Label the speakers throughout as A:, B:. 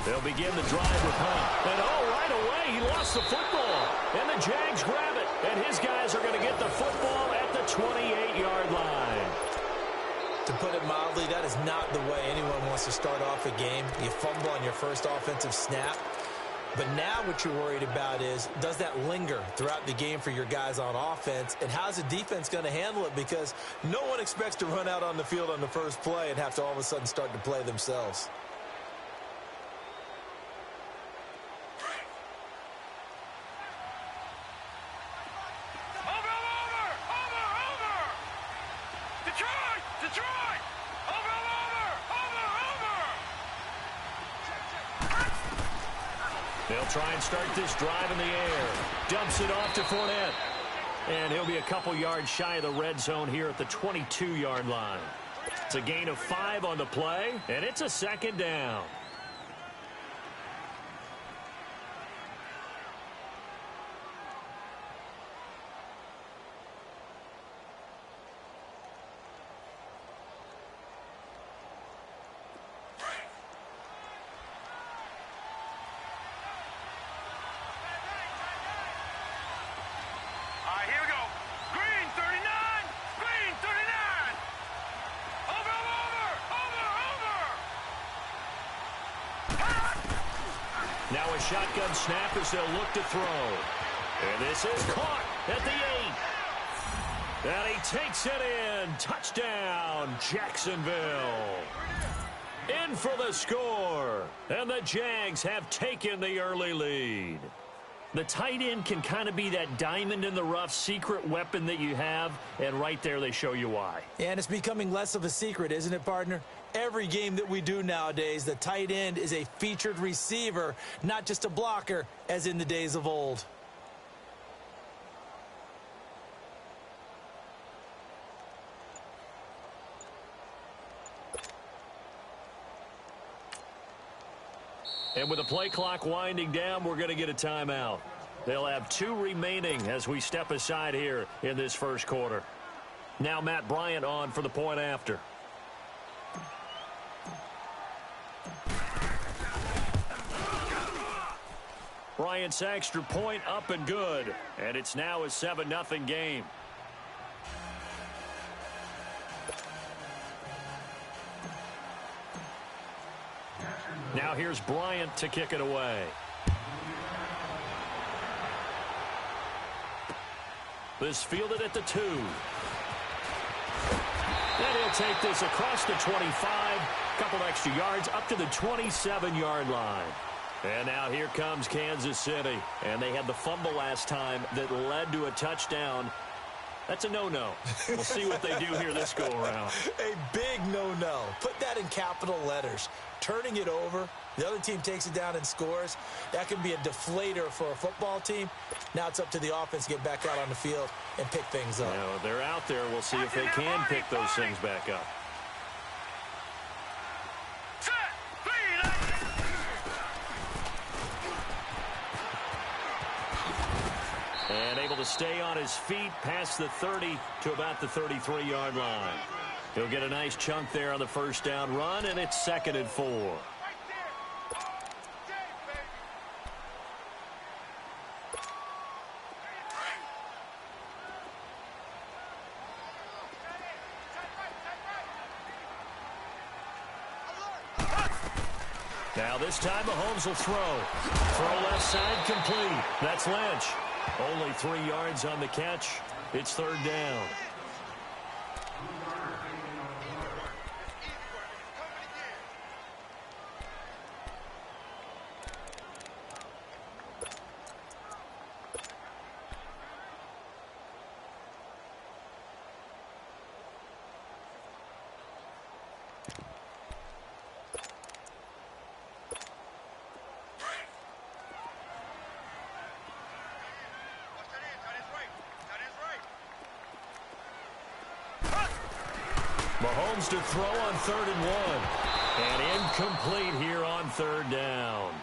A: They'll begin the drive with Hunt. And right away, he lost the football. And the Jags grab it. And his guys are going to get the football at the 28-yard line.
B: To put it mildly, that is not the way anyone wants to start off a game. You fumble on your first offensive snap. But now what you're worried about is, does that linger throughout the game for your guys on offense? And how's the defense going to handle it? Because no one expects to run out on the field on the first play and have to all of a sudden start to play themselves.
A: They'll try and start this drive in the air. Dumps it off to Fournette. And he'll be a couple yards shy of the red zone here at the 22-yard line. It's a gain of 5 on the play, and it's a second down. Now a shotgun snap as they'll look to throw. And this is caught at the 8. And he takes it in. Touchdown, Jacksonville. In for the score. And the Jags have taken the early lead. The tight end can kind of be that diamond in the rough secret weapon that you have, and right there they show you why.
B: And it's becoming less of a secret, isn't it, partner? Every game that we do nowadays, the tight end is a featured receiver, not just a blocker, as in the days of old.
A: And with the play clock winding down, we're going to get a timeout. They'll have 2 remaining as we step aside here in this first quarter. Now Matt Bryant on for the point after. Bryant's extra point up and good. And it's now a 7-0 game. Now here's Bryant to kick it away. This fielded at the 2. And he'll take this across the 25. Couple extra yards up to the 27-yard line. And now here comes Kansas City. And they had the fumble last time that led to a touchdown. That's a no-no. We'll see what they do here this go-around.
B: A big no-no. Put that in capital letters. Turning it over, the other team takes it down and scores. That can be a deflator for a football team. Now it's up to the offense to get back out on the field and pick things up.
A: Now, they're out there. We'll see if they can pick those things back up. And able to stay on his feet past the 30 to about the 33-yard line. He'll get a nice chunk there on the first down run, and it's 2nd and 4. Now this time Mahomes will throw. Throw left side complete. That's Lynch. Only 3 yards on the catch. It's 3rd down. Mahomes to throw on 3rd and 1. And incomplete here on 3rd down.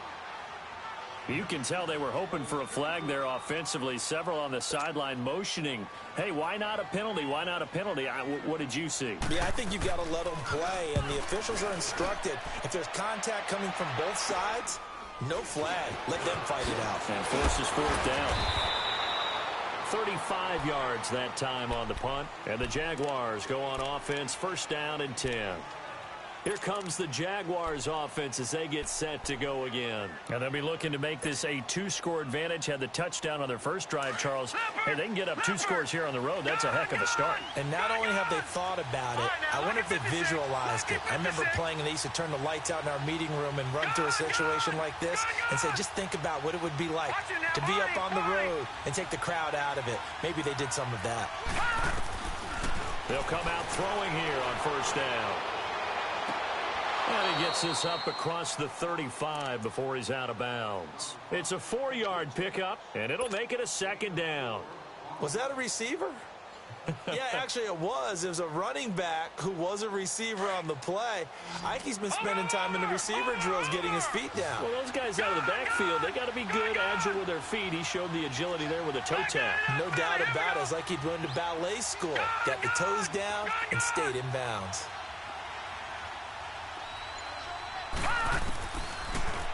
A: You can tell they were hoping for a flag there offensively. Several on the sideline motioning, hey, why not a penalty? Why not a penalty? What did you see?
B: Yeah, I think you've got to let them play, and the officials are instructed. If there's contact coming from both sides, no flag. Let them fight it out.
A: And forces fourth down. 35 yards that time on the punt. And the Jaguars go on offense, first down and 10. Here comes the Jaguars offense as they get set to go again. And they'll be looking to make this a two-score advantage. Had the touchdown on their first drive, Charles. Hey, they can get up 2 scores here on the road. That's a heck of a start.
B: And not only have they thought about it, I wonder if they visualized it. I remember playing, and they used to turn the lights out in our meeting room and run through a situation like this and say, just think about what it would be like to be up on the road and take the crowd out of it. Maybe they did some of that.
A: They'll come out throwing here on first down. And he gets this up across the 35 before he's out of bounds. It's a 4-yard pickup, and it'll make it a second down.
B: Was that a receiver? Yeah, actually it was. It was a running back who was a receiver on the play. Ike's been spending time in the receiver drills getting his feet down.
A: Well, those guys out of the backfield, they got to be good, agile with their feet. He showed the agility there with a toe tap.
B: No doubt about it. It's like he'd run to ballet school. Got the toes down and stayed in bounds.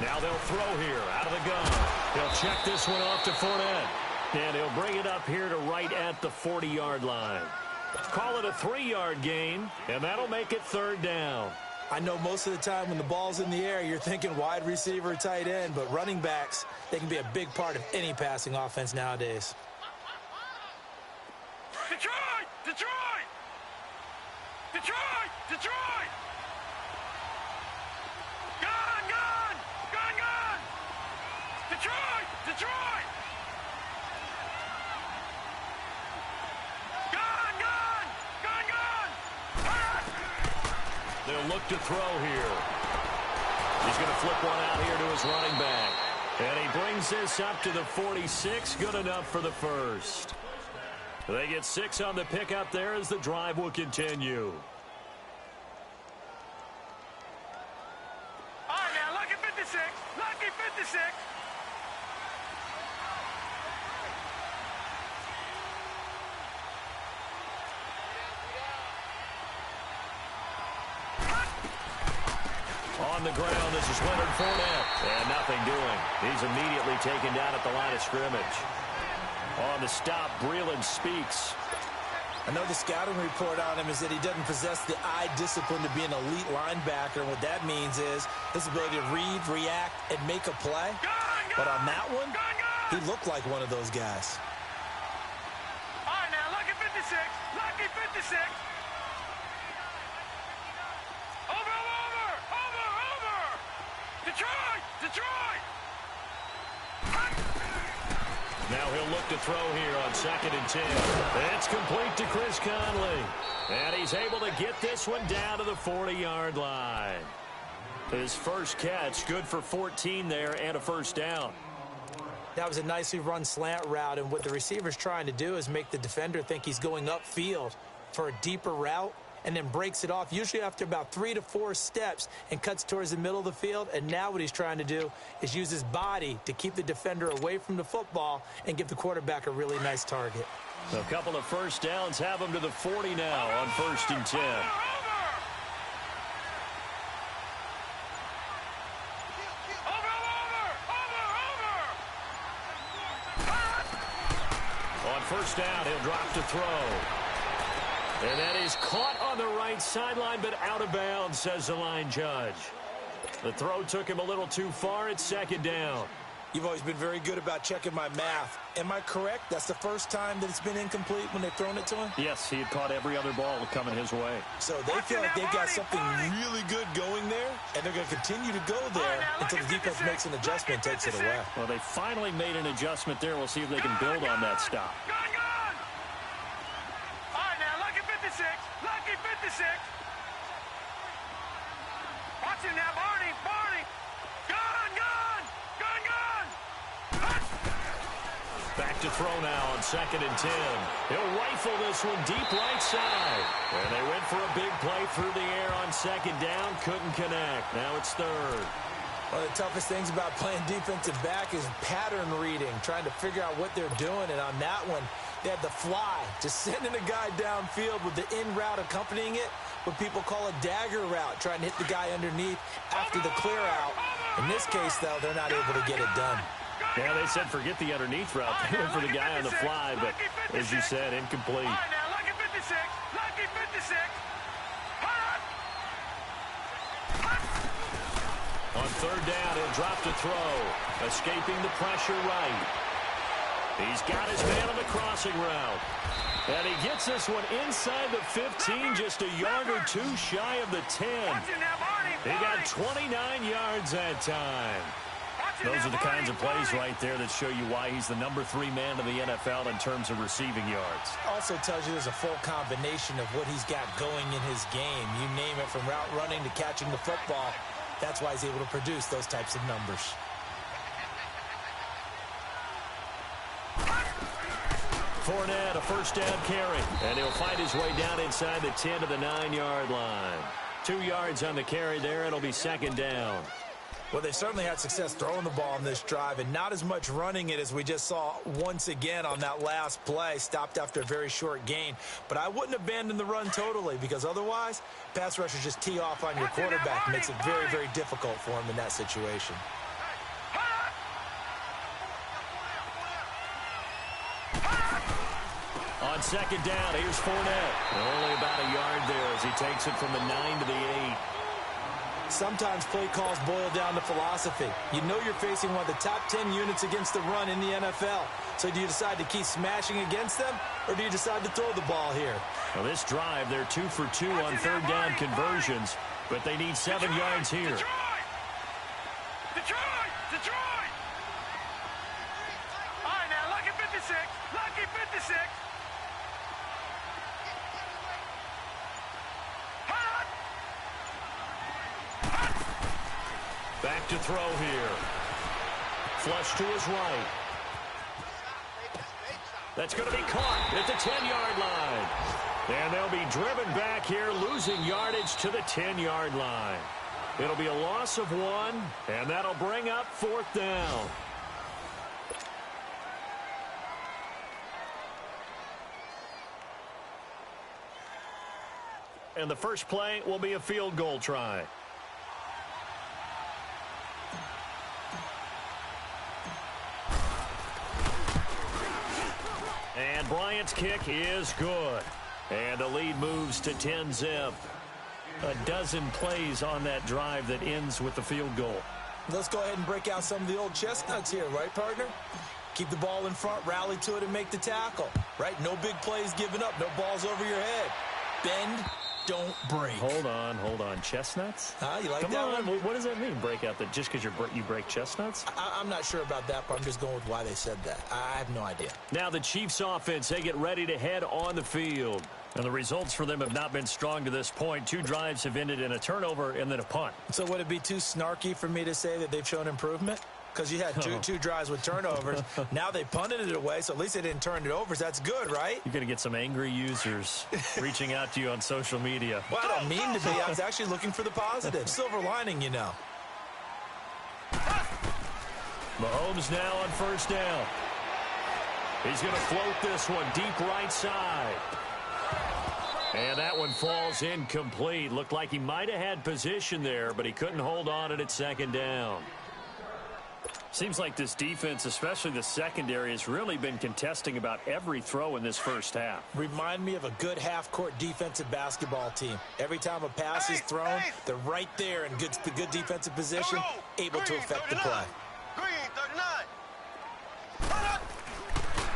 A: Now they'll throw here out of the gun. He'll check this one off to Fournette. And he'll bring it up here to right at the 40-yard line. Call it a 3-yard gain, and that'll make it third down.
B: I know most of the time when the ball's in the air, you're thinking wide receiver, tight end, but running backs, they can be a big part of any passing offense nowadays.
C: Detroit! Detroit! Detroit! Detroit! Gun! Gun! Gun! Gun! Detroit! Detroit! Gun! Gun! Gun! Gun!
A: They'll look to throw here. He's going to flip one out here to his running back. And he brings this up to the 46. Good enough for the first. They get 6 on the pickup there as the drive will continue.
C: All right, now, lucky 56. Lucky 56.
A: On the ground, this is Leonard Fournette. And nothing doing. He's immediately taken down at the line of scrimmage. On the stop, Breeland speaks.
B: I know the scouting report on him is that he doesn't possess the eye discipline to be an elite linebacker. And what that means is his ability to read, react, and make a play. But on that one, he looked like one of those guys.
C: All right, now, lucky 56. Lucky 56. Over, over, over, over. Detroit! Detroit!
A: Now he'll look to throw here on 2nd and 10. It's complete to Chris Conley. And he's able to get this one down to the 40-yard line. His first catch, good for 14 there and a first down.
B: That was a nicely run slant route, and what the receiver's trying to do is make the defender think he's going upfield for a deeper route, and then breaks it off, usually after about 3 to 4 steps, and cuts towards the middle of the field. And now what he's trying to do is use his body to keep the defender away from the football and give the quarterback a really nice target.
A: A couple of first downs have him to the 40 now on 1st and 10. On first down, he'll drop to throw. And that is caught on the right sideline, but out of bounds, says the line judge. The throw took him a little too far. It's 2nd down.
B: You've always been very good about checking my math. Am I correct? That's the first time that it's been incomplete when they've thrown it to him?
A: Yes, he had caught every other ball coming his way.
B: So they feel like they've got something really good going there, and they're going to continue to go there until the defense makes an adjustment and takes it away.
A: Well, they finally made an adjustment there. We'll see if they can build on that stop.
C: Lucky 56. Watch him now, Barney. Barney. Gun, gun. Gun, gun.
A: Back to throw now on 2nd and 10. He'll rifle this one deep right side. And they went for a big play through the air on 2nd down. Couldn't connect. Now it's 3rd.
B: One of the toughest things about playing defensive back is pattern reading, trying to figure out what they're doing. And on that one, they had the fly, just sending a guy downfield with the in route accompanying it, what people call a dagger route, trying to hit the guy underneath after the clear out. In this case, though, they're not able to get it done.
A: Yeah, they said forget the underneath route. They went for the guy on the fly, but as you said, incomplete.
C: All right, now, lucky 56. Lucky 56.
A: On third down, he'll drop to throw. Escaping the pressure right. He's got his man on the crossing route. And he gets this one inside the 15, just a yard or two shy of the 10. He got 29 yards that time. Those are the kinds of plays right there that show you why he's the number 3 man in the NFL in terms of receiving yards.
B: Also tells you there's a full combination of what he's got going in his game. You name it, from route running to catching the football. That's why he's able to produce those types of numbers.
A: Fournette, a first down carry, and he'll find his way down inside the 10 to the 9-yard line. 2 yards on the carry there. It'll be second down.
B: Well, they certainly had success throwing the ball on this drive, and not as much running it as we just saw once again on that last play. Stopped after a very short gain. But I wouldn't abandon the run totally, because otherwise, pass rushers just tee off on your quarterback. Makes it very, very difficult for him in that situation.
A: On second down, here's Fournette. Only about a yard there as he takes it from the 9 to the 8.
B: Sometimes play calls boil down to philosophy. You know you're facing one of the top 10 units against the run in the NFL. So do you decide to keep smashing against them, or do you decide to throw the ball here?
A: Well, this drive, they're 2 for 2 on third down conversions, but they need 7 yards here.
C: Detroit! All right, now, lucky 56. Lucky 56.
A: Back to throw here. Flush to his right. That's going to be caught at the 10-yard line. And they'll be driven back here, losing yardage to the 10-yard line. It'll be a loss of 1, and that'll bring up fourth down. And the first play will be a field goal try. And Bryant's kick is good. And the lead moves to 10-zip. A dozen plays on that drive that ends with the field goal.
B: Let's go ahead and break out some of the old chestnuts here, right, partner? Keep the ball in front, rally to it, and make the tackle, right? No big plays given up, no balls over your head. Bend, don't break.
A: Hold on. Chestnuts?
B: You like
A: Come
B: that
A: on.
B: one?
A: What does that mean, break out? That just because you break chestnuts?
B: I'm not sure about that, but I'm just going with why they said that. I have no idea.
A: Now the Chiefs offense, they get ready to head on the field. And the results for them have not been strong to this point. 2 drives have ended in a turnover and then a punt.
B: So would it be too snarky for me to say that they've shown improvement? Because you had two drives with turnovers. Now they punted it away, so at least they didn't turn it over. So that's good, right?
A: You're going to get some angry users reaching out to you on social media.
B: Well, I don't mean to be. I was actually looking for the positive. Silver lining, you know.
A: Mahomes now on first down. He's going to float this one deep right side. And that one falls incomplete. Looked like he might have had position there, but he couldn't hold on it at second down. Seems like this defense, especially the secondary, has really been contesting about every throw in this first half.
B: Remind me of a good half-court defensive basketball team. Every time a pass is thrown, they're right there in good defensive position, able to affect the play.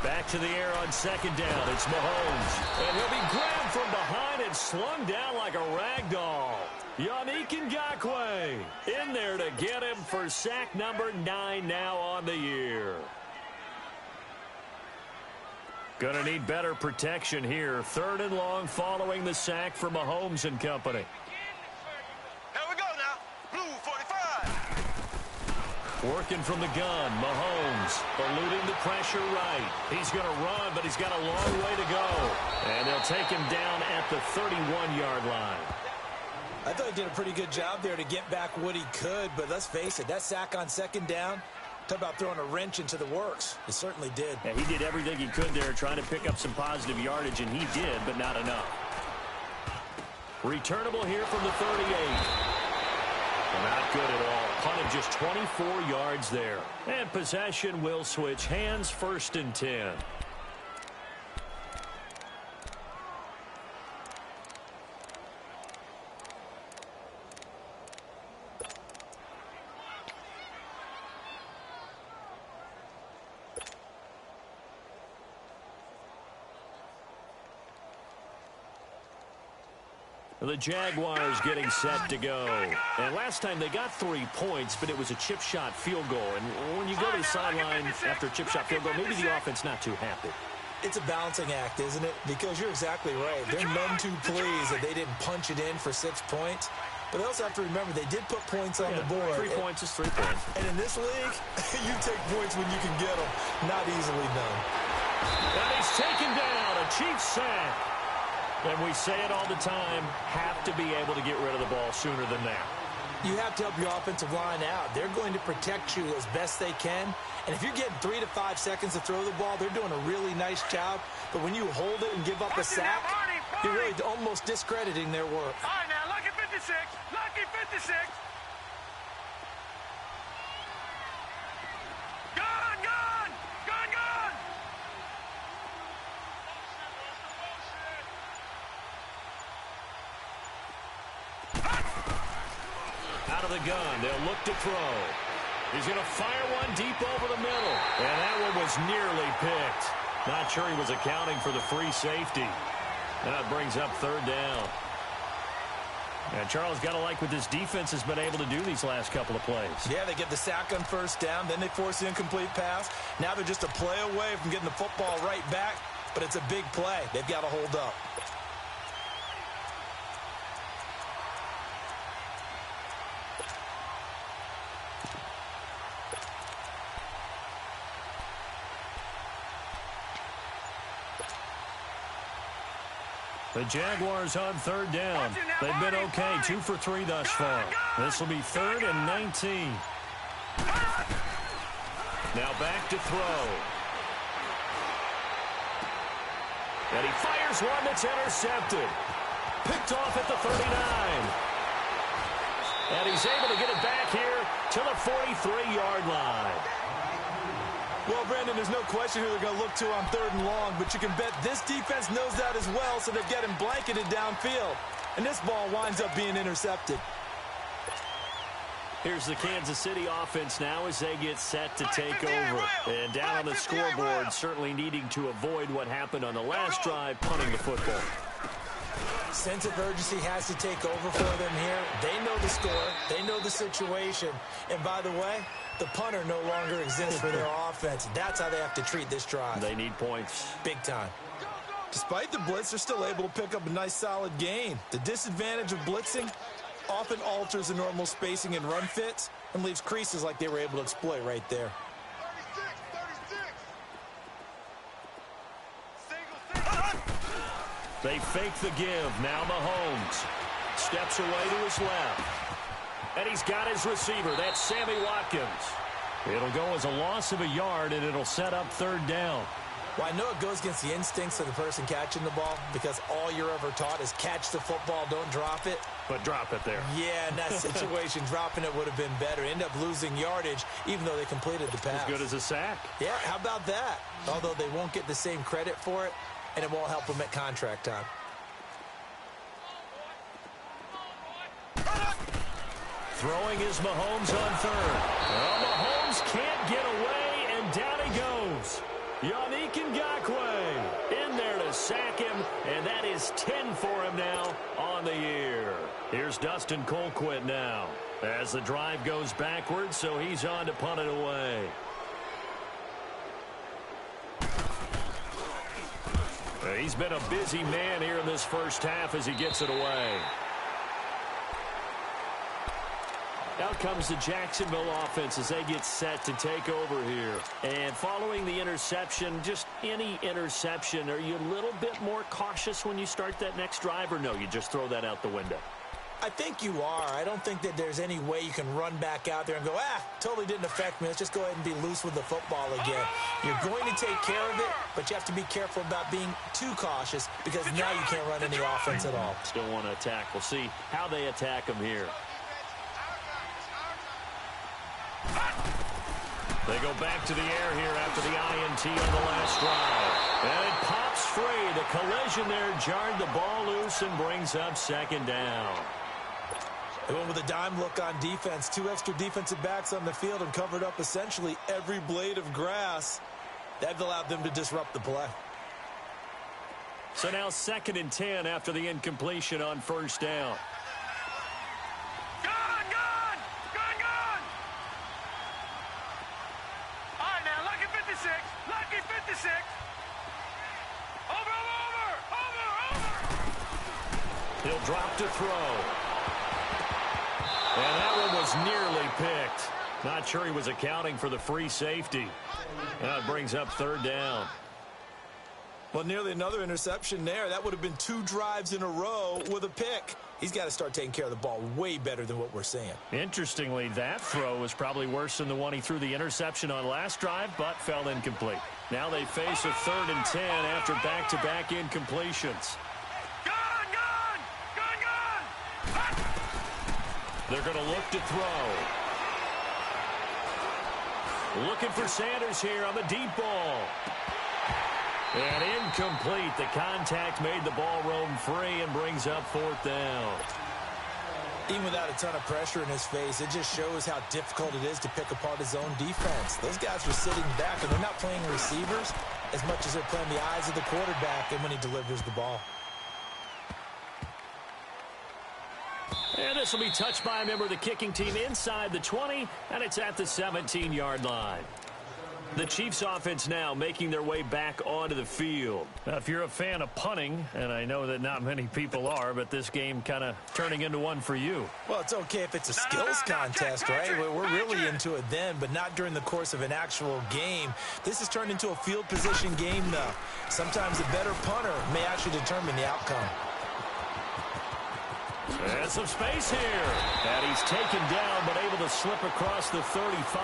A: Back to the air on second down. It's Mahomes. And he'll be grabbed from behind and slung down like a rag doll. Yannick Ngakoue in there to get him for sack number 9 now on the year. Gonna need better protection here. 3rd and long following the sack for Mahomes and company.
C: Here we go now. Blue 45.
A: Working from the gun, Mahomes eluding the pressure right. He's going to run, but he's got a long way to go. And they'll take him down at the 31-yard line.
B: I thought he did a pretty good job there to get back what he could, but let's face it, that sack on second down, talk about throwing a wrench into the works. It certainly did.
A: Yeah, he did everything he could there trying to pick up some positive yardage, and he did, but not enough. Returnable here from the 38. Not good at all. Punted just 24 yards there. And possession will switch hands, 1st and 10. The Jaguars getting set to go. And last time they got 3 points, but it was a chip shot field goal. And when you go to the sideline after a chip shot field goal, maybe the offense not too happy.
B: It's a balancing act, isn't it? Because you're exactly right. They're none too pleased that they didn't punch it in for 6 points. But they also have to remember they did put points on the board.
A: 3 points is 3 points.
B: And in this league, you take points when you can get them. Not easily done.
A: And he's taken down. A Chiefs sack. And we say it all the time, have to be able to get rid of the ball sooner than that.
B: You have to help your offensive line out. They're going to protect you as best they can. And if you're getting 3 to 5 seconds to throw the ball, they're doing a really nice job. But when you hold it and give up a sack, you're really almost discrediting their work.
C: All right, now, lucky 56. Lucky 56. Gone, gone. Gone, gone.
A: Out of the gun, they'll look to throw. He's going to fire one deep over the middle. And that one was nearly picked. Not sure he was accounting for the free safety. That brings up 3rd down. And Charles, got to like what this defense has been able to do these last couple of plays.
B: Yeah, they get the sack on 1st down, then they force the incomplete pass. Now they're just a play away from getting the football right back, but it's a big play. They've got to hold up.
A: The Jaguars on 3rd down. They've been okay, 2 for 3 thus far. This will be 3rd and 19. Now back to throw. And he fires one that's intercepted. Picked off at the 39. And he's able to get it back here to the 43-yard line.
B: Well, Brandon, there's no question who they're going to look to on 3rd and long, but you can bet this defense knows that as well, so they're getting blanketed downfield. And this ball winds up being intercepted.
A: Here's the Kansas City offense now as they get set to take over. And down on the scoreboard, certainly needing to avoid what happened on the last drive, punting the football.
B: Sense of urgency has to take over for them here. They know the score. They know the situation. And by the way, the punter no longer exists for their offense. That's how they have to treat this drive.
A: They need points.
B: Big time. Despite the blitz, they're still able to pick up a nice solid gain. The disadvantage of blitzing often alters the normal spacing and run fits and leaves creases like they were able to exploit right there.
C: 36.
A: They fake the give. Now Mahomes steps away to his left. And he's got his receiver. That's Sammy Watkins. It'll go as a loss of a yard, and it'll set up 3rd down.
B: Well, I know it goes against the instincts of the person catching the ball because all you're ever taught is catch the football, don't drop it.
A: But drop it there.
B: Yeah, in that situation, dropping it would have been better. End up losing yardage, even though they completed the pass.
A: As good as a sack.
B: Yeah, how about that? Although they won't get the same credit for it, and it won't help them at contract time.
A: Throwing is Mahomes on 3rd. Well, Mahomes can't get away, and down he goes. Yannick Ngakoue in there to sack him, and that is 10 for him now on the year. Here's Dustin Colquitt now as the drive goes backwards, so he's on to punt it away. He's been a busy man here in this first half as he gets it away. Out comes the Jacksonville offense as they get set to take over here. And following the interception, just any interception, are you a little bit more cautious when you start that next drive, or no, you just throw that out the window?
B: I think you are. I don't think that there's any way you can run back out there and go, totally didn't affect me. Let's just go ahead and be loose with the football again. You're going to take care of it, but you have to be careful about being too cautious because now you can't run any offense at all.
A: Still want to attack. We'll see how they attack him here. They go back to the air here after the INT on the last drive. And it pops free. The collision there jarred the ball loose and brings up second down.
B: They went with a dime look on defense. 2 extra defensive backs on the field and covered up essentially every blade of grass. That allowed them to disrupt the play.
A: So now 2nd and 10 after the incompletion on first down.
C: Lucky 56. Over.
A: He'll drop to throw. And that one was nearly picked. Not sure he was accounting for the free safety. Now it brings up 3rd down.
B: Well, nearly another interception there. That would have been 2 drives in a row with a pick. He's got to start taking care of the ball way better than what we're seeing.
A: Interestingly, that throw was probably worse than the one he threw the interception on last drive, but fell incomplete. Now they face a 3rd and 10 after back-to-back incompletions.
C: Gone!
A: They're going to look to throw. Looking for Sanders here on the deep ball. And incomplete. The contact made the ball roam free and brings up 4th down.
B: Even without a ton of pressure in his face, it just shows how difficult it is to pick apart his own defense. Those guys are sitting back, and they're not playing receivers as much as they're playing the eyes of the quarterback and when he delivers the ball.
A: And this will be touched by a member of the kicking team inside the 20, and it's at the 17-yard line. The Chiefs offense now making their way back onto the field. Now, if you're a fan of punting, and I know that not many people are, but this game kind of turning into one for you.
B: Well, it's okay if it's a skills contest, right? We're really into it then, but not during the course of an actual game. This has turned into a field position game, though. Sometimes a better punter may actually determine the outcome.
A: And some space here. And he's taken down, but able to slip across the 35.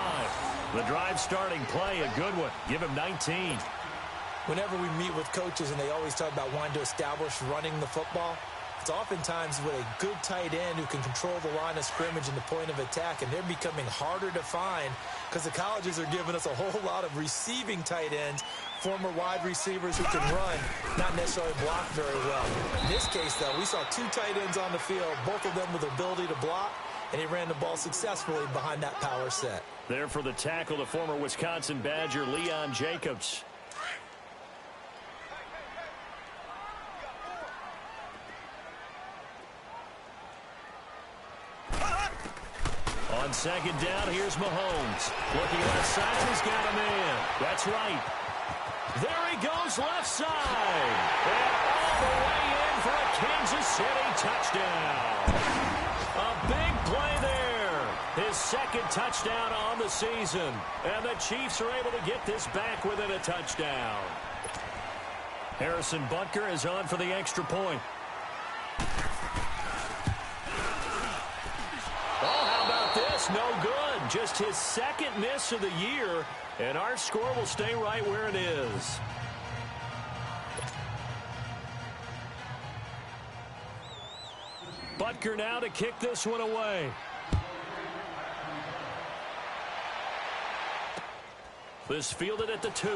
A: The drive starting play, a good one. Give him 19.
B: Whenever we meet with coaches and they always talk about wanting to establish running the football, it's oftentimes with a good tight end who can control the line of scrimmage and the point of attack, and they're becoming harder to find because the colleges are giving us a whole lot of receiving tight ends, former wide receivers who can run, not necessarily block very well. In this case, though, we saw 2 tight ends on the field, both of them with the ability to block, and he ran the ball successfully behind that power set.
A: There for the tackle, the former Wisconsin Badger, Leon Jacobs. On 2nd down, here's Mahomes. Looking left side, he's got a man. That's right. There he goes left side. And all the way in for a Kansas City touchdown. A big play there. His 2nd touchdown on the season. And the Chiefs are able to get this back within a touchdown. Harrison Butker is on for the extra point. Oh, how about this? No good. Just his 2nd miss of the year, and our score will stay right where it is. Butker now to kick this one away. This fielded at the 2.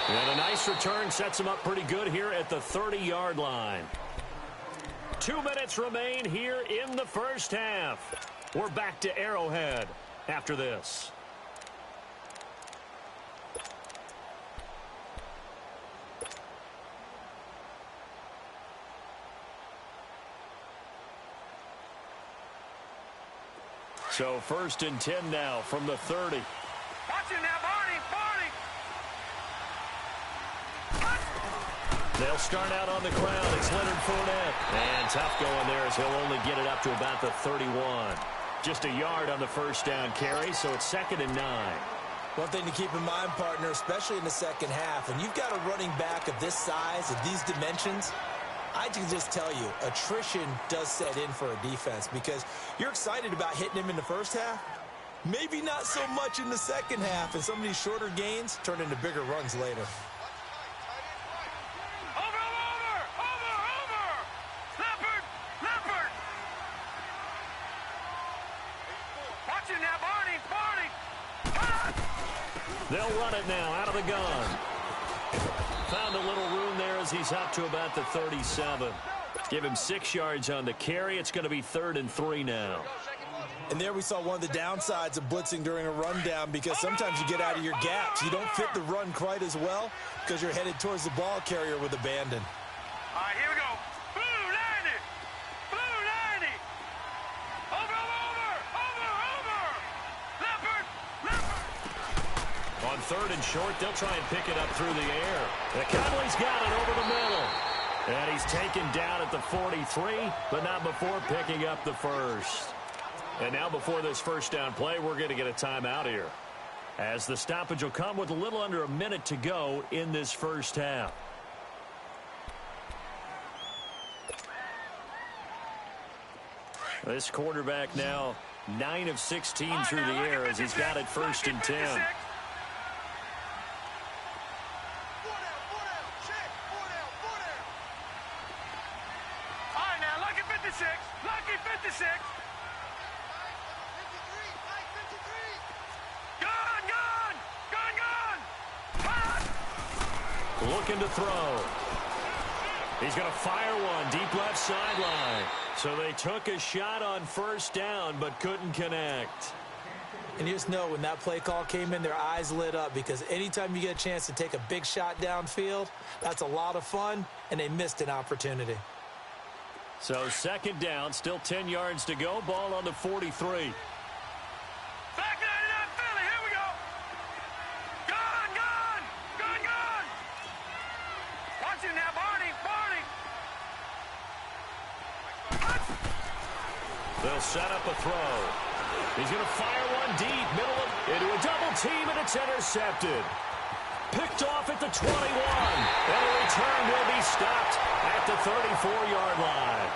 A: And a nice return sets him up pretty good here at the 30-yard line. 2 minutes remain here in the first half. We're back to Arrowhead after this. So 1st and 10 now from the 30.
C: Watch it now, Barney.
A: They'll start out on the ground. It's Leonard Fournette. And tough going there as he'll only get it up to about the 31. Just a yard on the first down carry, so it's 2nd and 9.
B: One thing to keep in mind, partner, especially in the second half, when you've got a running back of this size, of these dimensions, I can just tell you, attrition does set in for a defense because you're excited about hitting him in the first half. Maybe not so much in the second half, and some of these shorter gains turn into bigger runs later.
A: They'll run it now out of the gun. Found a little room there as he's up to about the 37. Give him 6 yards on the carry. It's going to be 3rd and 3 now.
B: And there we saw one of the downsides of blitzing during a rundown because sometimes you get out of your gaps. You don't fit the run quite as well because you're headed towards the ball carrier with abandon.
C: All right, here we go. Blue 90. Blue 90. Over. Leopard.
A: On 3rd and short, they'll try and pick it up through the air. The Cowboys got it over the middle. And he's taken down at the 43, but not before picking up the first. And now before this first down play, we're going to get a timeout here, as the stoppage will come with a little under a minute to go in this first half. This quarterback now 9 of 16 through the air as he's got it 1st and 10.
C: Lucky 56. Gun.
A: Looking to throw. He's going to fire one deep left sideline. So they took a shot on 1st down but couldn't connect.
B: And you just know when that play call came in, their eyes lit up because anytime you get a chance to take a big shot downfield, that's a lot of fun, and they missed an opportunity.
A: So 2nd down, still 10 yards to go. Ball on the 43.
C: Back 99 Philly, here we go. Gun. Watch it now, Barney.
A: They'll set up a throw. He's going to fire one deep, into a double team, and it's intercepted. Picked off at the 21, and a return will be stopped at the 34-yard line.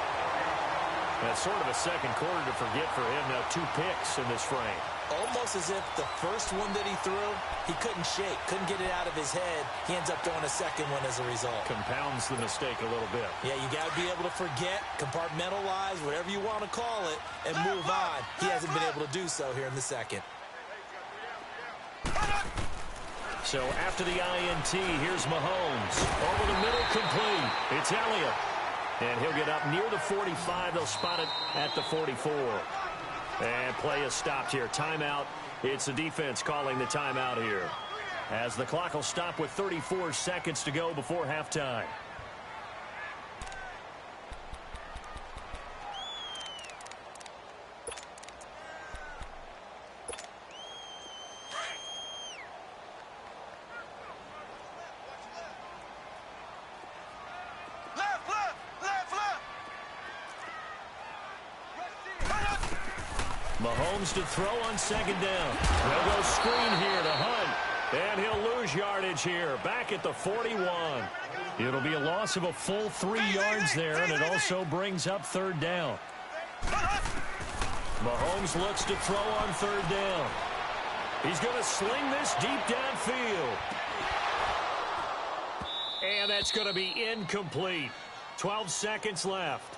A: That's sort of a second quarter to forget for him. Now 2 picks in this frame.
B: Almost as if the first one that he threw, he couldn't shake, couldn't get it out of his head. He ends up throwing a second one as a result.
A: Compounds the mistake a little bit.
B: Yeah, you got to be able to forget, compartmentalize, whatever you want to call it, and move on. He hasn't been able to do so here in the second.
A: So after the INT, here's Mahomes. Over the middle, complete. It's Elliott. And he'll get up near the 45. They'll spot it at the 44. And play is stopped here. Timeout. It's the defense calling the timeout here, as the clock will stop with 34 seconds to go before halftime. Mahomes to throw on 2nd down. They'll go screen here to Hunt. And he'll lose yardage here. Back at the 41. It'll be a loss of a full 3 yards there, and it also brings up 3rd down. Mahomes looks to throw on 3rd down. He's going to sling this deep downfield. And that's going to be incomplete. 12 seconds left.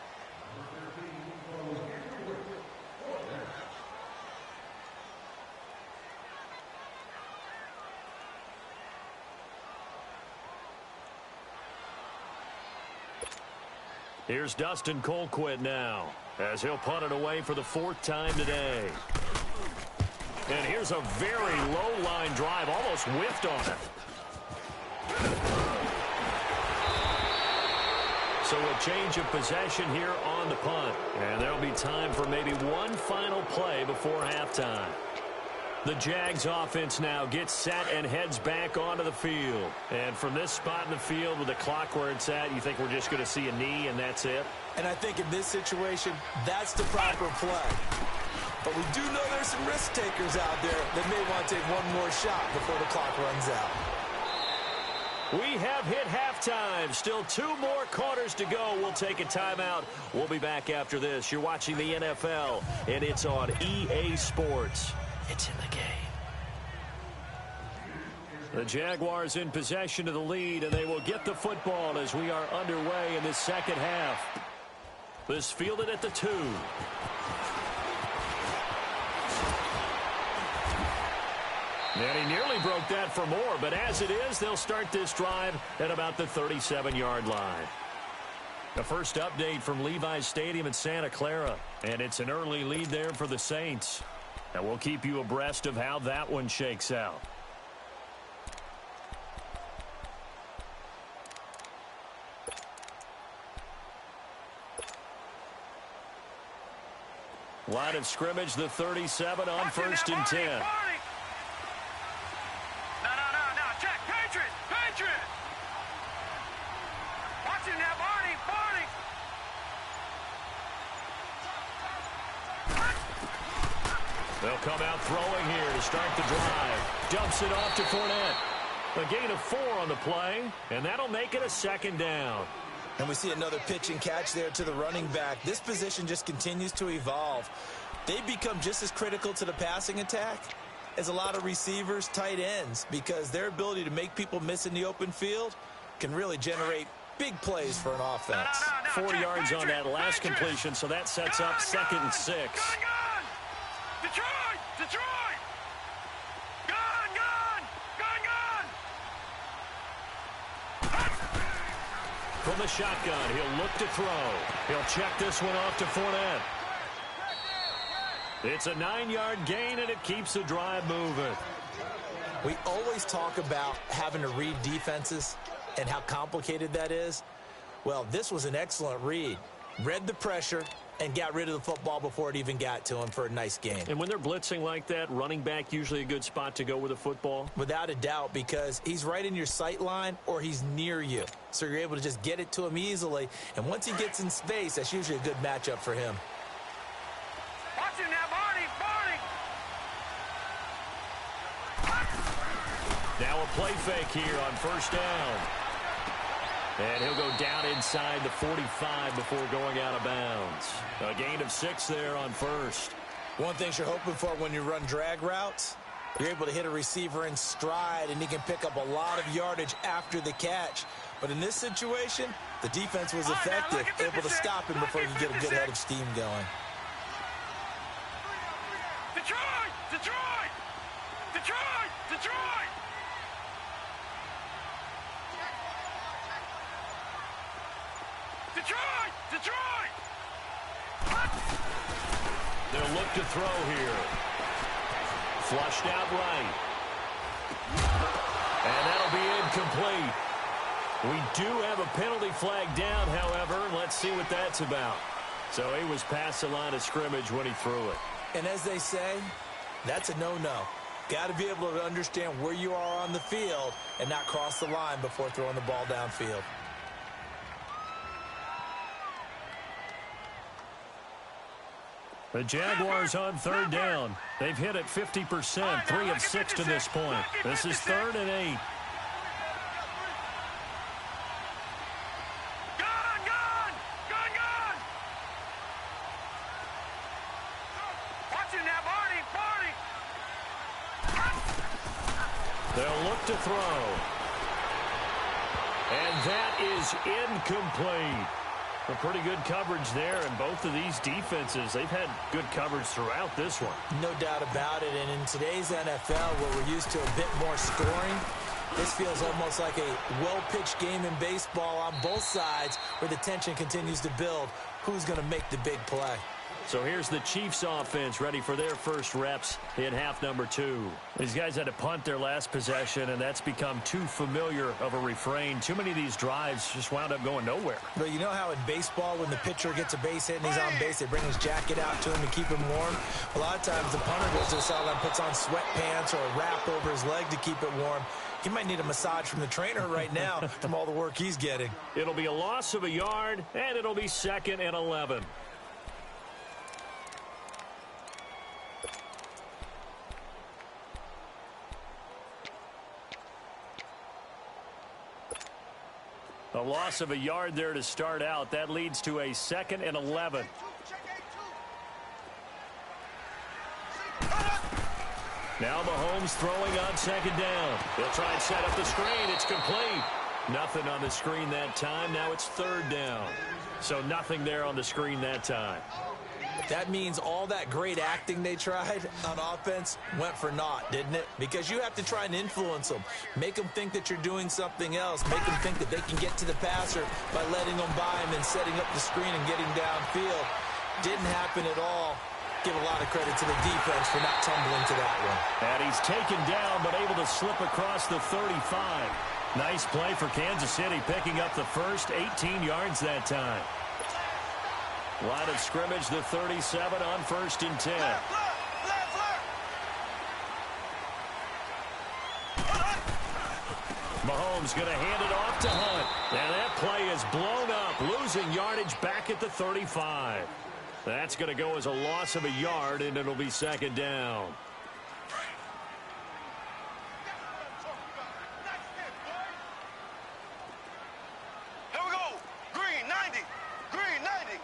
A: Here's Dustin Colquitt now, as he'll punt it away for the 4th time today. And here's a very low line drive, almost whiffed on it. So a change of possession here on the punt. And there'll be time for maybe one final play before halftime. The Jags offense now gets set and heads back onto the field. And from this spot in the field with the clock where it's at, you think we're just going to see a knee and that's it?
B: And I think in this situation, that's the proper play. But we do know there's some risk takers out there that may want to take one more shot before the clock runs out.
A: We have hit halftime. Still 2 more quarters to go. We'll take a timeout. We'll be back after this. You're watching the NFL, and it's on EA Sports. It's in the game. The Jaguars in possession of the lead, and they will get the football as we are underway in this second half. This fielded at the 2. And he nearly broke that for more, but as it is, they'll start this drive at about the 37-yard line. The first update from Levi's Stadium in Santa Clara, and it's an early lead there for the Saints. And we'll keep you abreast of how that one shakes out. Line of scrimmage, the 37 on first and 10. They'll come out throwing here to start the drive. Dumps it off to Fournette. A gain of 4 on the play, and that'll make it a second down.
B: And we see another pitch and catch there to the running back. This position just continues to evolve. They become just as critical to the passing attack as a lot of receivers, tight ends, because their ability to make people miss in the open field can really generate big plays for an offense.
A: 4 yards on that last completion, so that sets up 2nd and 6.
C: Detroit! Detroit! Gun! Gun! Gun!
A: From the shotgun, he'll look to throw. He'll check this one off to Fournette. It's a 9-yard gain, and it keeps the drive moving.
B: We always talk about having to read defenses and how complicated that is. Well, this was an excellent read. Read the pressure and got rid of the football before it even got to him for a nice game.
A: And when they're blitzing like that, running back usually a good spot to go with the football?
B: Without a doubt, because he's right in your sight line or he's near you. So you're able to just get it to him easily. And once he gets in space, that's usually a good matchup for him.
C: Watch him now, Barney!
A: Now a play fake here on first down. And he'll go down inside the 45 before going out of bounds. A gain of 6 there on first.
B: One thing you're hoping for when you run drag routes, you're able to hit a receiver in stride, and he can pick up a lot of yardage after the catch. But in this situation, the defense was effective, able to stop him before he could get a good head of steam going.
C: Detroit! Detroit! Detroit! Detroit! Detroit! Detroit!
A: They'll look to throw here. Flushed out right. And that'll be incomplete. We do have a penalty flag down, however. Let's see what that's about. So he was past the line of scrimmage when he threw it.
B: And as they say, that's a no-no. Got to be able to understand where you are on the field and not cross the line before throwing the ball downfield.
A: The Jaguars on third down. They've hit it 50%, 3 of 6 to this point. This is 3rd and 8. They'll look to throw. And that is incomplete. A pretty good coverage there, and both of these defenses, they've had good coverage throughout this one.
B: No doubt about it, and in today's NFL, where we're used to a bit more scoring, this feels almost like a well-pitched game in baseball on both sides where the tension continues to build. Who's going to make the big play?
A: So here's the Chiefs offense ready for their first reps in half number 2. These guys had to punt their last possession, and that's become too familiar of a refrain. Too many of these drives just wound up going nowhere.
B: But you know how in baseball, when the pitcher gets a base hit and he's on base, they bring his jacket out to him to keep him warm? A lot of times the punter goes to the sideline, puts on sweatpants or a wrap over his leg to keep it warm. He might need a massage from the trainer right now from all the work he's getting.
A: It'll be a loss of a yard, and it'll be 2nd and 11. A loss of a yard there to start out. That leads to a 2nd and 11. Now Mahomes throwing on 2nd down. He'll try and set up the screen. It's complete. Nothing on the screen that time. Now it's 3rd down. So nothing there on the screen that time.
B: That means all that great acting they tried on offense went for naught, didn't it? Because you have to try and influence them. Make them think that you're doing something else. Make them think that they can get to the passer by letting them by him and setting up the screen and getting downfield. Didn't happen at all. Give a lot of credit to the defense for not tumbling to that one.
A: And he's taken down but able to slip across the 35. Nice play for Kansas City, picking up the first 18 yards that time. Line of scrimmage, the 37 on 1st and 10. Mahomes going to hand it off to Hunt. And that play is blown up, losing yardage back at the 35. That's going to go as a loss of a yard, and it'll be 2nd down.
C: Here we go. Green 90. Green 90.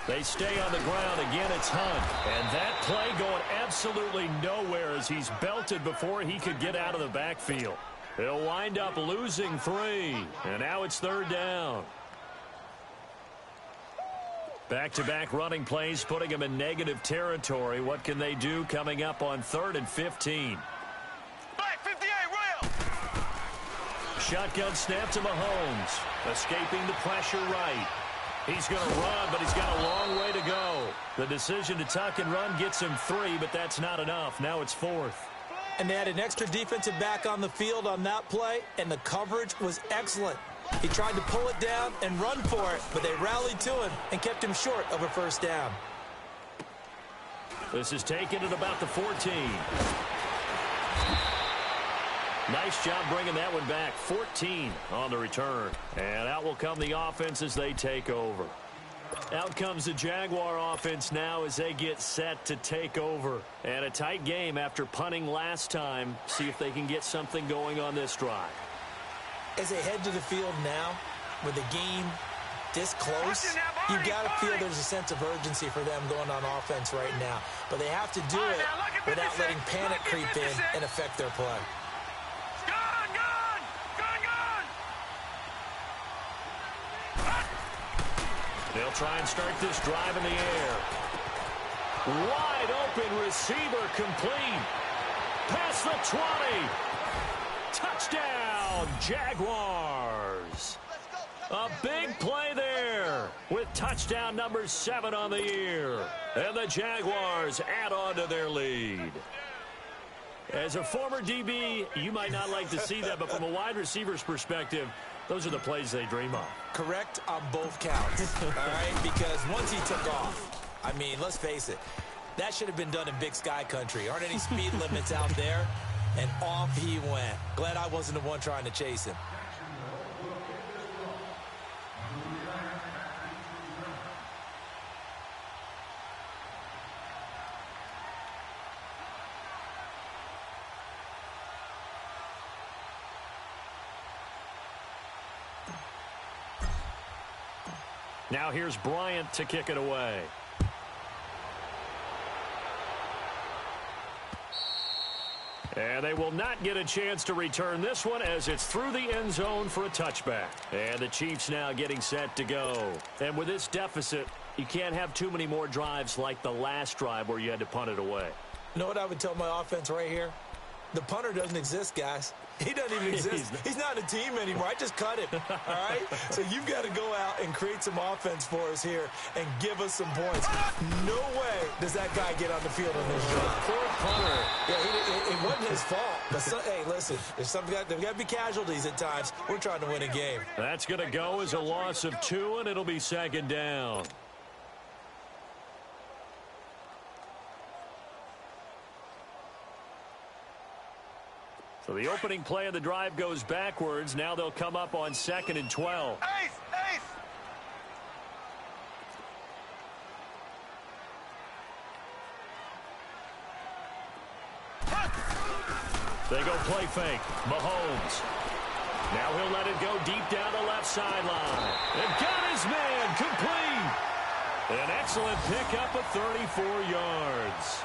A: They stay on the ground. Again, it's Hunt. And that play going absolutely nowhere as he's belted before he could get out of the backfield. He'll wind up losing 3. And now it's 3rd down. Back-to-back running plays, putting him in negative territory. What can they do coming up on 3rd and 15?
C: Black 58, rail.
A: Shotgun snap to Mahomes. Escaping the pressure right. He's going to run, but he's got a long way to go. The decision to tuck and run gets him 3, but that's not enough. Now it's 4th.
B: And they had an extra defensive back on the field on that play, and the coverage was excellent. He tried to pull it down and run for it, but they rallied to him and kept him short of a 1st down.
A: This is taken at about the 14. Nice job bringing that one back. 14 on the return. And out will come the offense as they take over. Out comes the Jaguar offense now as they get set to take over. And a tight game after punting last time. See if they can get something going on this drive.
B: As they head to the field now, with the game this close, you got to feel there's a sense of urgency for them going on offense right now. But they have to do it without letting panic creep in and affect their play.
A: They'll try and start this drive in the air. Wide open receiver complete. Past the 20. Touchdown, Jaguars. A big play there with touchdown number 7 on the year. And the Jaguars add on to their lead. As a former DB, you might not like to see that, but from a wide receiver's perspective, those are the plays they dream of.
B: Correct on both counts, all right? Because once he took off, I mean, let's face it, that should have been done in Big Sky country. Aren't any speed limits out there? And off he went. Glad I wasn't the one trying to chase him.
A: Now here's Bryant to kick it away. And they will not get a chance to return this one as it's through the end zone for a touchback. And the Chiefs now getting set to go. And with this deficit, you can't have too many more drives like the last drive where you had to punt it away.
B: You know what I would tell my offense right here? The punter doesn't exist, guys. He doesn't even exist. He's not a team anymore. I just cut him, all right? So you've got to go out and create some offense for us here and give us some points. No way does that guy get on the field on this drive.
A: Poor punter.
B: Yeah, it wasn't his fault. But hey, listen, there's got to be casualties at times. We're trying to win a game.
A: That's going to go as a loss of 2, and it'll be 2nd down. So the opening play of the drive goes backwards. Now they'll come up on 2nd and 12.
C: Ace! Ace!
A: They go play fake. Mahomes Now he'll let it go deep down the left sideline. And got his man complete. An excellent pickup of 34 yards.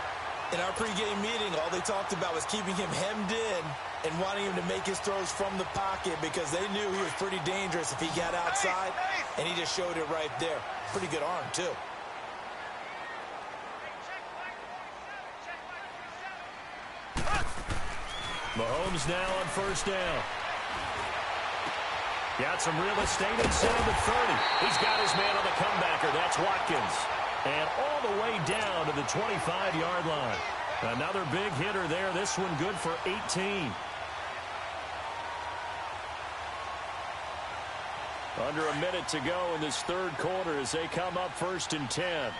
B: In our pregame meeting, all they talked about was keeping him hemmed in and wanting him to make his throws from the pocket because they knew he was pretty dangerous if he got outside, and he just showed it right there. Pretty good arm, too.
A: Mahomes now on first down. Got some real estate inside the 30. He's got his man on the comebacker. That's Watkins. And all the way down to the 25-yard line. Another big hitter there. This one good for 18. Under a minute to go in this third quarter as they come up 1st and 10.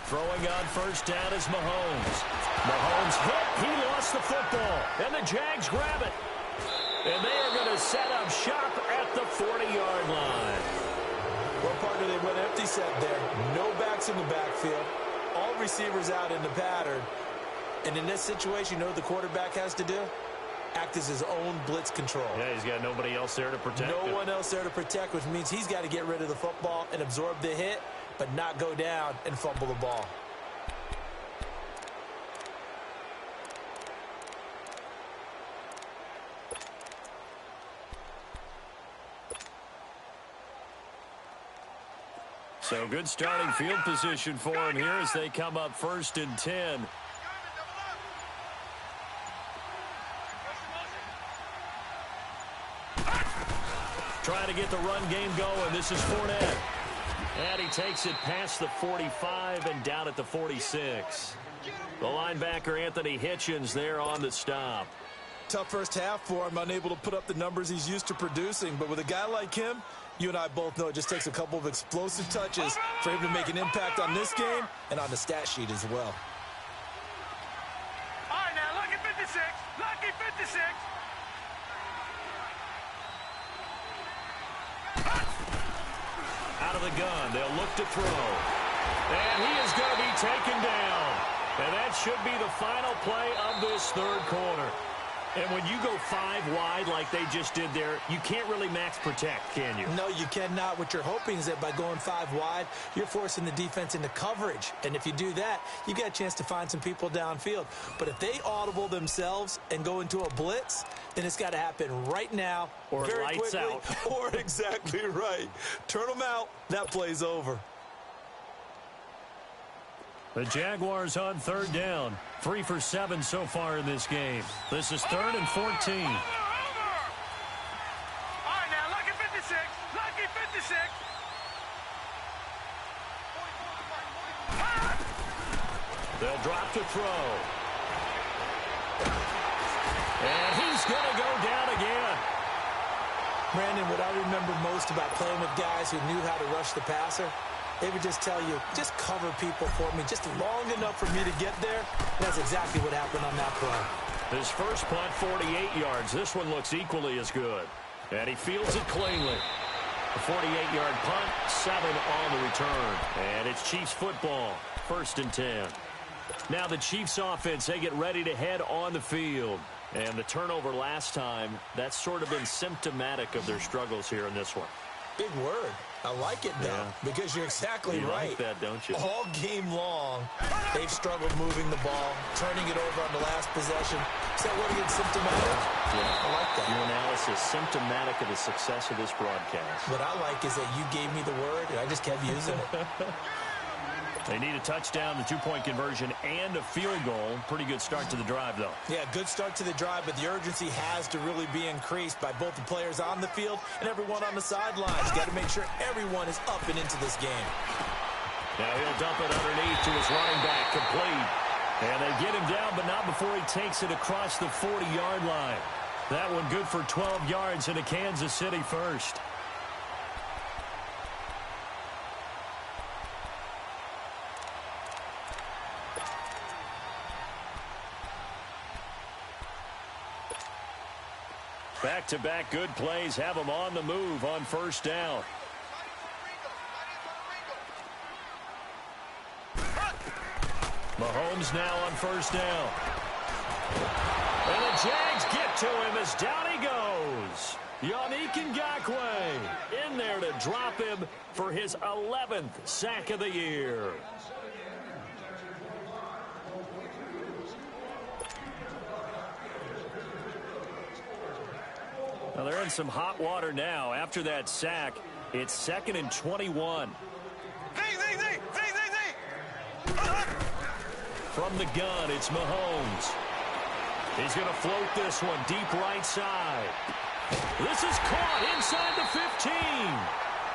A: Throwing on first down is Mahomes. Mahomes hit. He lost the football. And the Jags grab it. And they are going to set up shop at the 40-yard line.
B: Well, partner, they went empty set there. No backs in the backfield. All receivers out in the pattern. And in this situation, you know what the quarterback has to do? Act as his own blitz control.
A: Yeah, he's got nobody else there to protect him.
B: No one else there to protect, which means he's got to get rid of the football and absorb the hit, but not go down and fumble the ball.
A: So good starting field position for him here as they come up 1st and 10. Trying to get the run game going. This is Fournette. And he takes it past the 45 and down at the 46. The linebacker, Anthony Hitchens, there on the stop.
B: Tough first half for him, unable to put up the numbers he's used to producing. But with a guy like him, you and I both know it just takes a couple of explosive touches for him to make an impact on this game and on the stat sheet as well.
C: All right, now, lucky 56. Lucky 56.
A: Out of the gun, they'll look to throw. And he is going to be taken down. And that should be the final play of this third quarter. And when you go 5 wide like they just did there, you can't really max protect, can you?
B: No, you cannot. What you're hoping is that by going 5 wide, you're forcing the defense into coverage. And if you do that, you got a chance to find some people downfield. But if they audible themselves and go into a blitz, then it's got to happen right now.
A: Or
B: very
A: lights
B: quickly,
A: out.
B: Or exactly right. Turn them out. That play's over.
A: The Jaguars on 3rd down. 3 for 7 so far in this game. This is 3rd and 14.
C: Over. All right, now, lucky 56. Lucky 56.
A: They'll drop to throw. And he's going to go down again.
B: Brandon, what I remember most about playing with guys who knew how to rush the passer, they would just tell you, just cover people for me, just long enough for me to get there. And that's exactly what happened on that play.
A: His first punt, 48 yards. This one looks equally as good. And he fields it cleanly. A 48-yard punt, 7 on the return. And it's Chiefs football, 1st and 10. Now the Chiefs offense, they get ready to head on the field. And the turnover last time, that's sort of been symptomatic of their struggles here in this one.
B: Big word. I like it, though, because you're exactly right.
A: You like that, don't you?
B: All game long, they've struggled moving the ball, turning it over on the last possession. Is that what against symptomatic?
A: Yeah.
B: I like that.
A: Your analysis, symptomatic of the success of this broadcast.
B: What I like is that you gave me the word, and I just kept using it.
A: They need a touchdown, the 2-point conversion, and a field goal. Pretty good start to the drive, though.
B: Yeah, good start to the drive, but the urgency has to really be increased by both the players on the field and everyone on the sidelines. Got to make sure everyone is up and into this game.
A: Now he'll dump it underneath to his running back, complete. And they get him down, but not before he takes it across the 40-yard line. That one good for 12 yards and a Kansas City first. Back-to-back good plays have them on the move on first down. Mahomes now on first down. And the Jags get to him as down he goes. Yannick Ngakoue in there to drop him for his 11th sack of the year. Well, they're in some hot water now. After that sack, it's 2nd and 21. From the gun, it's Mahomes. He's going to float this one deep right side. This is caught inside the 15.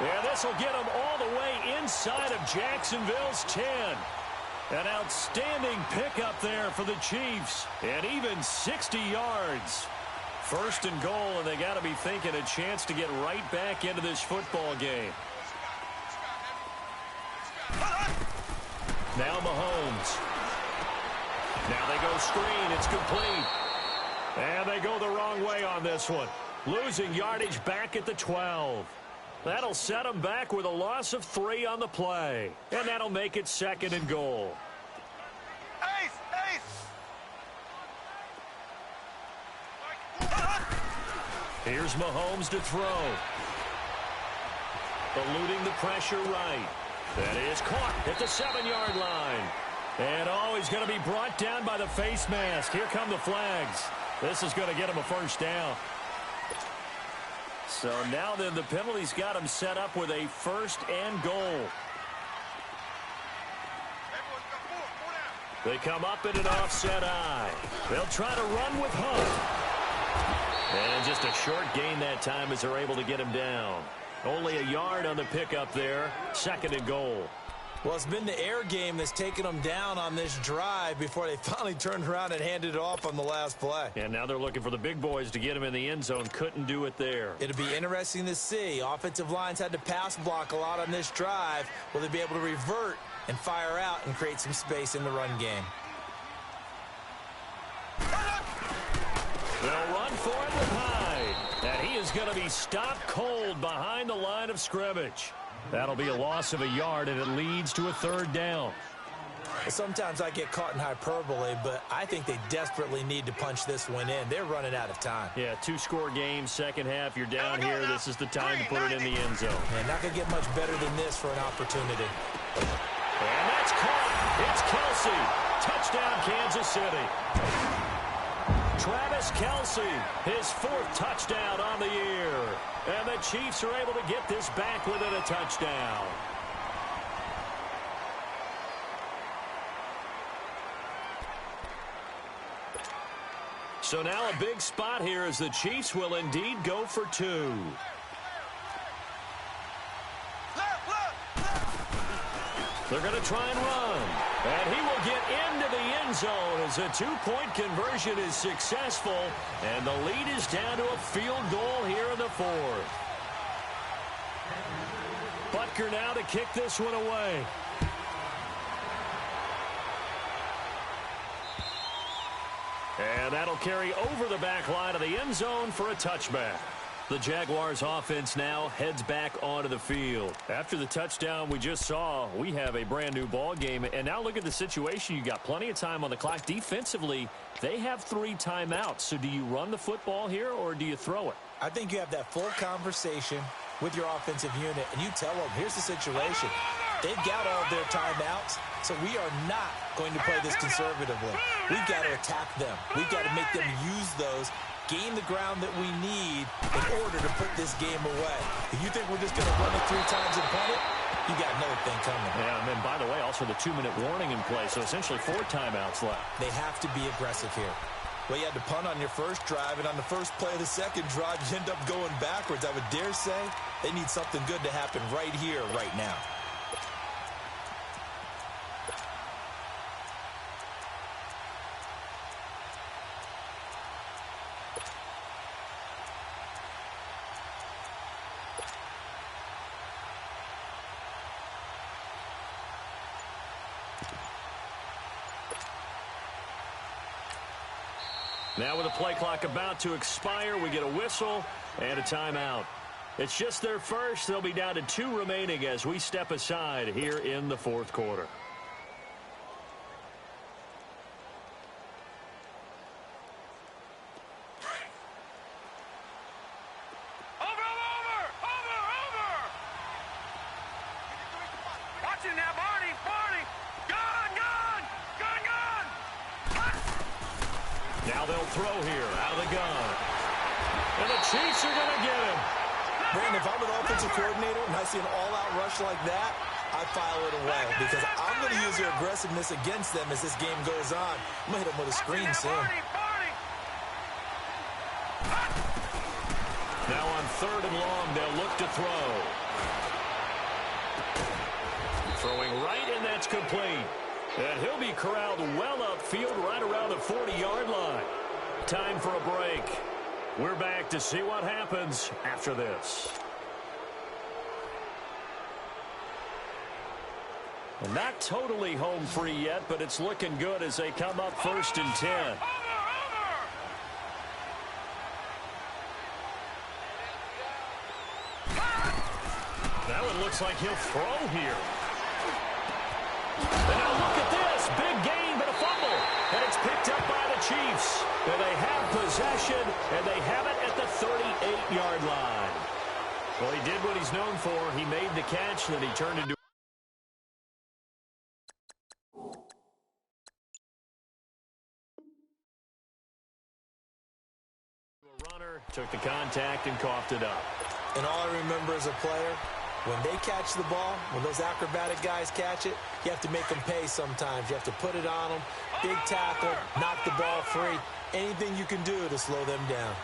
A: Yeah, this will get him all the way inside of Jacksonville's 10. An outstanding pickup there for the Chiefs. And even 60 yards. 1st and goal, and they got to be thinking a chance to get right back into this football game. Now Mahomes. Now they go screen. It's complete. And they go the wrong way on this one. Losing yardage back at the 12. That'll set them back with a loss of 3 on the play. And that'll make it 2nd and goal. Here's Mahomes to throw. Eluding the pressure right. That is caught at the 7-yard line. And he's going to be brought down by the face mask. Here come the flags. This is going to get him a 1st down. So now then the penalty's got him set up with a 1st and goal. They come up in an offset eye. They'll try to run with Hunt. And just a short gain that time as they're able to get him down. Only a yard on the pickup there. 2nd and goal.
B: Well, it's been the air game that's taken them down on this drive before they finally turned around and handed it off on the last play.
A: And now they're looking for the big boys to get him in the end zone. Couldn't do it there.
B: It'll be interesting to see. Offensive lines had to pass block a lot on this drive. Will they be able to revert and fire out and create some space in the run game?
A: They'll run for it with Hyde. And he is going to be stopped cold behind the line of scrimmage. That'll be a loss of a yard, and it leads to a 3rd down.
B: Sometimes I get caught in hyperbole, but I think they desperately need to punch this one in. They're running out of time.
A: Yeah, 2-score game, second half. You're down here. This is the time to put it in the end zone.
B: Man, not going to get much better than this for an opportunity.
A: And that's caught. It's Kelsey. Touchdown, Kansas City. Travis Kelsey, his 4th touchdown on the year. And the Chiefs are able to get this back within a touchdown. So now a big spot here as the Chiefs will indeed go for 2. They're going to try and run. And he will get into the end zone as a 2-point conversion is successful. And the lead is down to a field goal here in the 4th. Butker now to kick this one away. And that'll carry over the back line of the end zone for a touchback. The Jaguars offense now heads back onto the field. After the touchdown we just saw, we have a brand new ball game. And now look at the situation. You got plenty of time on the clock. Defensively, they have 3 timeouts. So do you run the football here or do you throw it?
B: I think you have that full conversation with your offensive unit, and you tell them, here's the situation. They've got all of their timeouts, so we are not going to play this conservatively. We've got to attack them. We've got to make them use those, gain the ground that we need in order to put this game away. If you think we're just going to run it 3 times and punt it, you got another thing coming.
A: Yeah, and then, by the way, also the 2-minute warning in play, so essentially 4 timeouts left.
B: They have to be aggressive here. Well, you had to punt on your first drive, and on the first play of the second drive, you end up going backwards. I would dare say they need something good to happen right here, right now.
A: Now with the play clock about to expire, we get a whistle and a timeout. It's just their first. They'll be down to 2 remaining as we step aside here in the 4th quarter. Now they'll throw here out of the gun. And the Chiefs are going to get him.
B: Brandon, if I'm an offensive coordinator and I see an all-out rush like that, I file it away because I'm going to use their aggressiveness against them as this game goes on. I'm going to hit them with a screen soon.
A: Now on 3rd and long, they'll look to throw. Throwing right, and that's complete. And he'll be corralled well upfield right around the 40-yard line. Time for a break. We're back to see what happens after this. And not totally home free yet, but it's looking good as they come up 1st and 10. That one looks like he'll throw here. And now look at this. Big gain, but a fumble. And it's picked up by the Chiefs. And they have possession, and they have it at the 38-yard line. Well, he did what he's known for. He made the catch, then he turned into a runner, took the contact, and coughed it up.
B: And all I remember as a player, when they catch the ball, when those acrobatic guys catch it, you have to make them pay sometimes. You have to put it on them, big tackle, knock the ball free. Anything you can do to slow them down.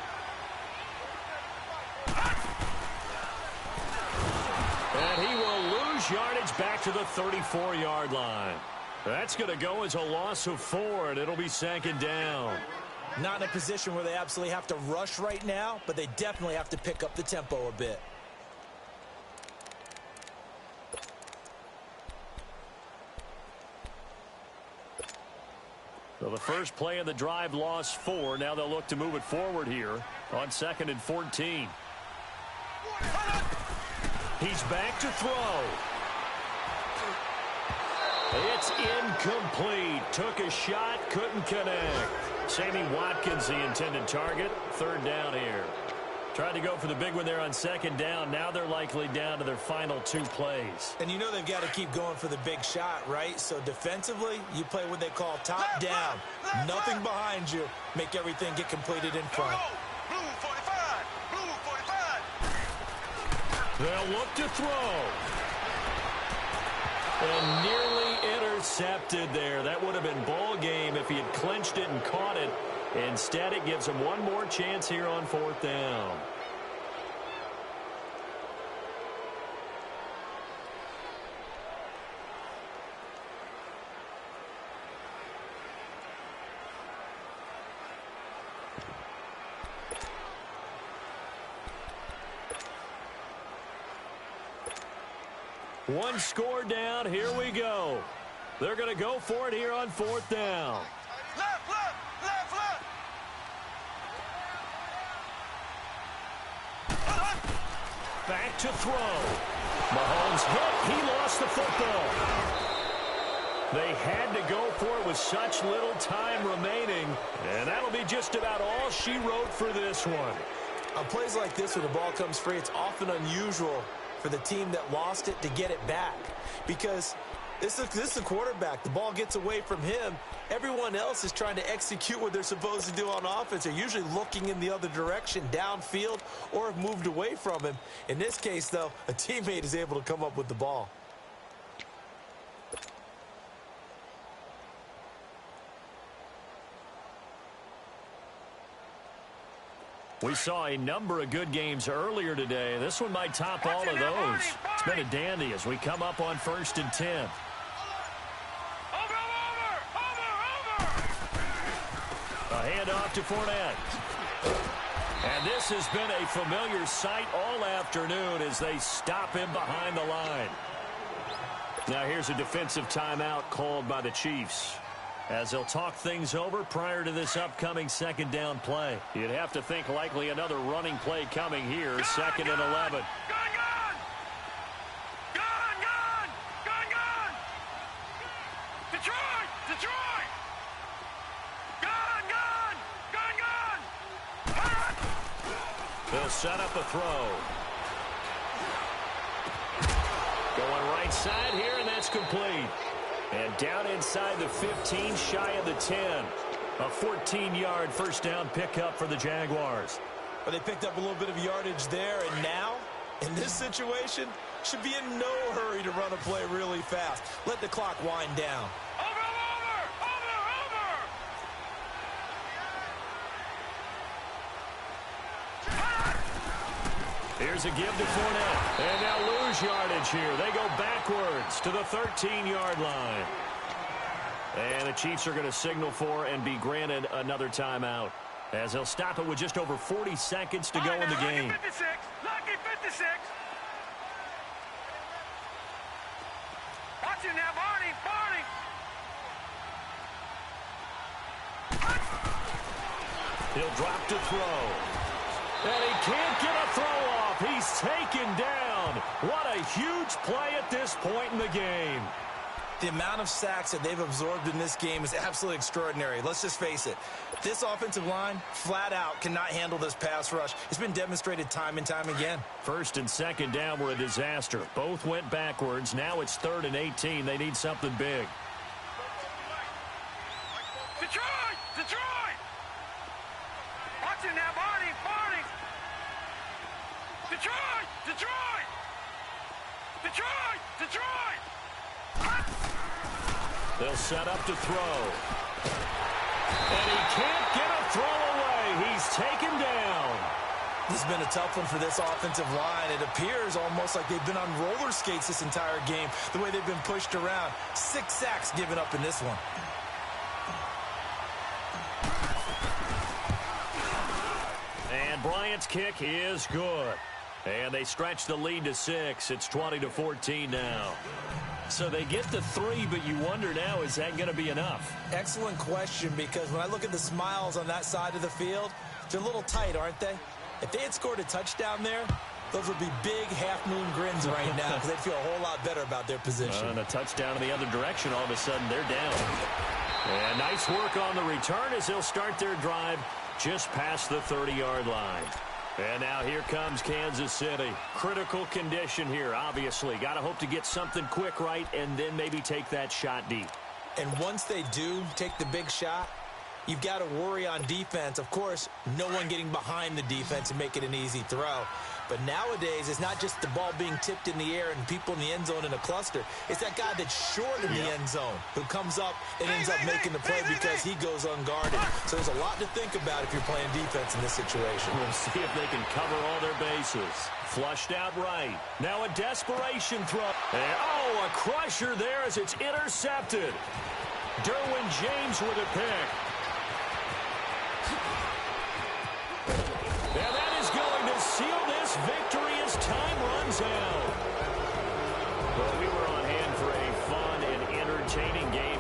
A: And he will lose yardage back to the 34-yard line. That's going to go as a loss of 4, and it'll be 2nd down.
B: Not in a position where they absolutely have to rush right now, but they definitely have to pick up the tempo a bit.
A: So the first play of the drive lost 4. Now they'll look to move it forward here on 2nd and 14. He's back to throw. It's incomplete. Took a shot, couldn't connect. Sammy Watkins, the intended target. 3rd down here. Tried to go for the big one there on 2nd down. Now they're likely down to their final 2 plays.
B: And you know they've got to keep going for the big shot, right? So defensively, you play what they call top down. Nothing behind you. Make everything get completed in front.
C: Blue 45. Blue 45.
A: They'll look to throw. And nearly intercepted there. That would have been ball game if he had clinched it and caught it. Instead, it gives him one more chance here on 4th down. One score down. Here we go. They're going to go for it here on 4th down.
C: Left, left, left, left.
A: Back to throw. Mahomes hit. He lost the football. They had to go for it with such little time remaining, and that'll be just about all she wrote for this one.
B: On plays like this where the ball comes free, it's often unusual for the team that lost it to get it back because this is the quarterback. The ball gets away from him. Everyone else is trying to execute what they're supposed to do on offense. They're usually looking in the other direction, downfield, or have moved away from him. In this case, though, a teammate is able to come up with the ball.
A: We saw a number of good games earlier today. This one might top all of those. It's been a dandy as we come up on 1st and 10.
C: Over.
A: A handoff to Fournette. And this has been a familiar sight all afternoon as they stop him behind the line. Now here's a defensive timeout called by the Chiefs, as they'll talk things over prior to this upcoming 2nd down play. You'd have to think likely another running play coming here, 2nd and 11.
C: Gun! Detroit! Gun!
A: They'll set up a throw. Going right side here, and that's complete. And down inside the 15, shy of the 10. A 14-yard first down pickup for the Jaguars.
B: But they picked up a little bit of yardage there, and now, in this situation, should be in no hurry to run a play really fast. Let the clock wind down.
A: Here's a give to Fournette. And now lose yardage here. They go backwards to the 13-yard line. And the Chiefs are going to signal for and be granted another timeout, as they'll stop it with just over 40 seconds to go in the game.
C: Lucky 56. Lucky 56. Watch him now, Barney. Barney.
A: He'll drop to throw. And he can't get a throw off. He's taken down. What a huge play at this point in the game.
B: The amount of sacks that they've absorbed in this game is absolutely extraordinary. Let's just face it. This offensive line, flat out, cannot handle this pass rush. It's been demonstrated time and time again.
A: First and second down were a disaster. Both went backwards. Now it's 3rd and 18. They need something big.
C: Detroit! Detroit! Watch him now, Barney. Detroit! Detroit! Detroit! Detroit!
A: They'll set up to throw. And he can't get a throw away. He's taken down.
B: This has been a tough one for this offensive line. It appears almost like they've been on roller skates this entire game, the way they've been pushed around. 6 sacks given up in this one.
A: And Bryant's kick is good. And they stretch the lead to 6. It's 20-14 now. So they get to 3, but you wonder now, is that going to be enough?
B: Excellent question, because when I look at the smiles on that side of the field, they're a little tight, aren't they? If they had scored a touchdown there, those would be big half-moon grins right now, because they'd feel a whole lot better about their position.
A: And a touchdown in the other direction, all of a sudden they're down. And nice work on the return as they'll start their drive just past the 30-yard line. And now here comes Kansas City. Critical condition here, obviously. Got to hope to get something quick right and then maybe take that shot deep.
B: And once they do take the big shot, you've got to worry on defense. Of course, no one getting behind the defense and make it an easy throw. But nowadays, it's not just the ball being tipped in the air and people in the end zone in a cluster. It's that guy that's short in the end zone who comes up and ends up making the play because he goes unguarded. So there's a lot to think about if you're playing defense in this situation.
A: We'll see if they can cover all their bases. Flushed out right. Now a desperation throw. And, a crusher there as it's intercepted. Derwin James with a pick. And that is going to seal this victory as time runs out. Well, we were on hand for a fun and entertaining game.